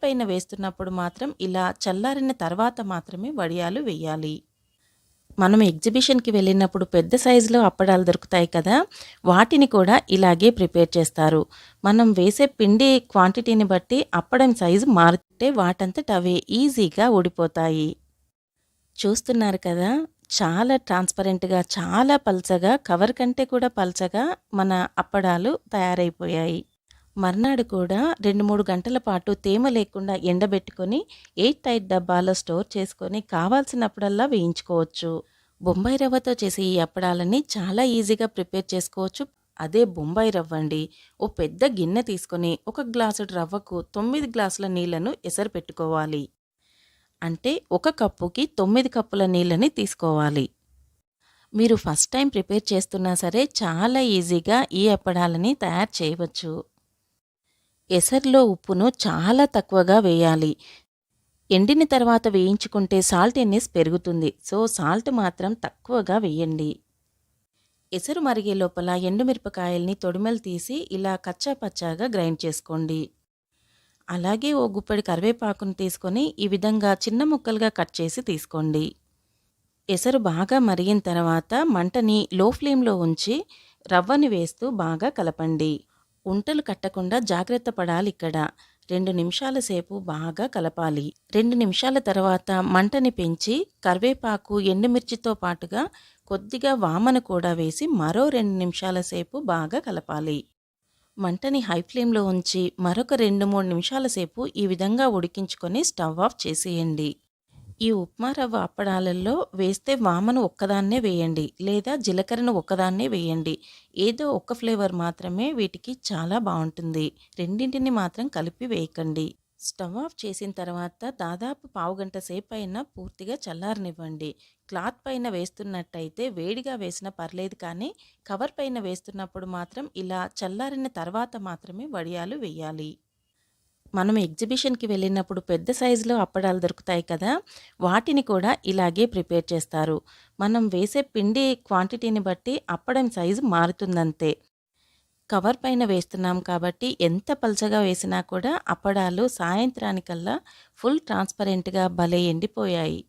పైన వేస్తున్నప్పుడు మాత్రం ఇలా చల్లారిన తర్వాత మాత్రమే వడియాలు వేయాలి. మనం ఎగ్జిబిషన్‌కి వెళ్ళినప్పుడు పెద్ద సైజులో అప్పడాలు దొరుకుతాయి కదా! వాటిని కూడా ఇలాగే ప్రిపేర్ చేస్తారు. మనం వేసే పిండి క్వాంటిటీని బట్టి అప్పడం సైజు మారితే వాటంతట అవే ఈజీగా ఊడిపోతాయి. చూస్తున్నారు కదా! చాలా ట్రాన్స్‌పరెంట్‌గా, చాలా పల్చగా, కవర్ కంటే కూడా పల్చగా మన అప్పడాలు తయారైపోయాయి. మర్నాడు కూడా 2, 3 గంటల పాటు తేమ లేకుండా ఎండబెట్టుకొని ఎయిర్ టైట్ డబ్బాలో స్టోర్ చేసుకొని కావాల్సినప్పుడల్లా వేయించుకోవచ్చు. బొంబాయి రవ్వతో చేసే ఈ అప్పడాలని చాలా ఈజీగా ప్రిపేర్ చేసుకోవచ్చు. అదే బొంబాయి రవ్వ అండి. ఓ పెద్ద గిన్నె తీసుకొని ఒక గ్లాసుడు రవ్వకు 9 గ్లాసుల నీళ్లను ఎసరు పెట్టుకోవాలి. అంటే ఒక కప్పుకి 9 కప్పుల నీళ్ళని తీసుకోవాలి. మీరు ఫస్ట్ టైం ప్రిపేర్ చేస్తున్నా సరే చాలా ఈజీగా ఈ అప్పడాలని తయారు చేయవచ్చు. ఎసర్లో ఉప్పును చాలా తక్కువగా వేయాలి. ఎండిన తర్వాత వేయించుకుంటే సాల్టీనెస్ పెరుగుతుంది. సో సాల్ట్ మాత్రం తక్కువగా వేయండి. ఎసరు మరిగే లోపల ఎండుమిరపకాయల్ని తొడిమెలు తీసి ఇలా కచ్చా పచ్చాగా గ్రైండ్ చేసుకోండి. అలాగే ఓ గుప్పెడు కరివేపాకును తీసుకొని ఈ విధంగా చిన్న ముక్కలుగా కట్ చేసి తీసుకోండి. ఎసరు బాగా మరిగిన తర్వాత మంటని లో ఫ్లేమ్లో ఉంచి రవ్వని వేస్తూ బాగా కలపండి. ఉంటలు కట్టకుండా జాగ్రత్త పడాలిక్కడ. 2 నిమిషాల సేపు బాగా కలపాలి. 2 నిమిషాల తర్వాత మంటని పెంచి కరివేపాకు, ఎండుమిర్చితో పాటుగా కొద్దిగా వామను కూడా వేసి మరో 2 నిమిషాల సేపు బాగా కలపాలి. మంటని హై ఫ్లేమ్లో ఉంచి మరొక 2, 3 నిమిషాల సేపు ఈ విధంగా ఉడికించుకొని స్టవ్ ఆఫ్ చేసేయండి. ఈ ఉప్మా రవ్వ అప్పడాలలో వేస్తే వామను ఒక్కదాన్నే వేయండి, లేదా జీలకర్రను ఒక్కదాన్నే వేయండి. ఏదో ఒక్క ఫ్లేవర్ మాత్రమే వీటికి చాలా బాగుంటుంది. రెండింటిని మాత్రం కలిపి వేయకండి. స్టవ్ ఆఫ్ చేసిన తర్వాత దాదాపు పావుగంట సేపు అయినా పూర్తిగా చల్లారనివ్వండి. క్లాత్ పైన వేస్తున్నట్టయితే వేడిగా వేసినా పర్లేదు, కానీ కవర్ పైన వేస్తున్నప్పుడు మాత్రం ఇలా చల్లారిన తర్వాత మాత్రమే వడియాలు వేయాలి. మనం ఎగ్జిబిషన్‌కి వెళ్ళినప్పుడు పెద్ద సైజులో అప్పడాలు దొరుకుతాయి కదా! వాటిని కూడా ఇలాగే ప్రిపేర్ చేస్తారు. మనం వేసే పిండి క్వాంటిటీని బట్టి అప్పడం సైజు మారుతుందంతే. కవర్ పైన వేస్తున్నాం కాబట్టి ఎంత పల్చగా వేసినా కూడా అప్పడాలు సాయంత్రానికల్లా ఫుల్ ట్రాన్స్‌పరెంట్‌గా భలే ఎండిపోయాయి.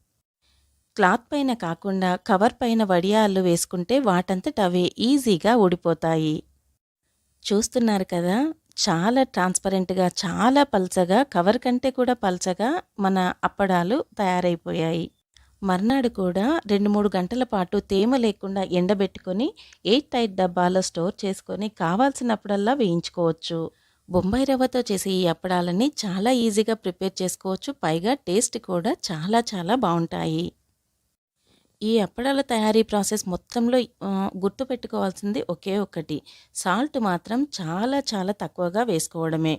క్లాత్ పైన కాకుండా కవర్ పైన వడియాలు వేసుకుంటే వాటంతట అవే ఈజీగా ఊడిపోతాయి. చూస్తున్నారు కదా! చాలా ట్రాన్స్‌పరెంట్‌గా, చాలా పల్చగా, కవర్ కంటే కూడా పల్చగా మన అప్పడాలు తయారైపోయాయి. మర్నాడు కూడా 2, 3 గంటల పాటు తేమ లేకుండా ఎండబెట్టుకొని ఎయిర్ టైట్ డబ్బాలో స్టోర్ చేసుకొని కావాల్సినప్పుడల్లా వేయించుకోవచ్చు. బొంబాయి రవ్వతో చేసే ఈ అప్పడాలని చాలా ఈజీగా ప్రిపేర్ చేసుకోవచ్చు. పైగా టేస్ట్ కూడా చాలా చాలా బావుంటాయి. ఈ అప్పడాల తయారీ ప్రాసెస్ మొత్తంలో గుర్తుపెట్టుకోవాల్సింది ఒకే ఒక్కటి. సాల్ట్ మాత్రం చాలా చాలా తక్కువగా వేసుకోవడమే.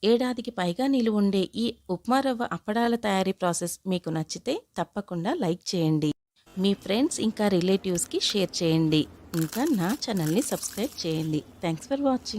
ఏడాదికి పైగా నిలువుండే ఈ ఉప్మా రవ్వ అప్పడాల తయారీ ప్రాసెస్ మీకు నచ్చితే తప్పకుండా లైక్ చేయండి. మీ ఫ్రెండ్స్ ఇంకా రిలేటివ్స్‌కి షేర్ చేయండి. ఇంకా నా ఛానల్‌ని సబ్స్క్రైబ్ చేయండి. Thanks for watching.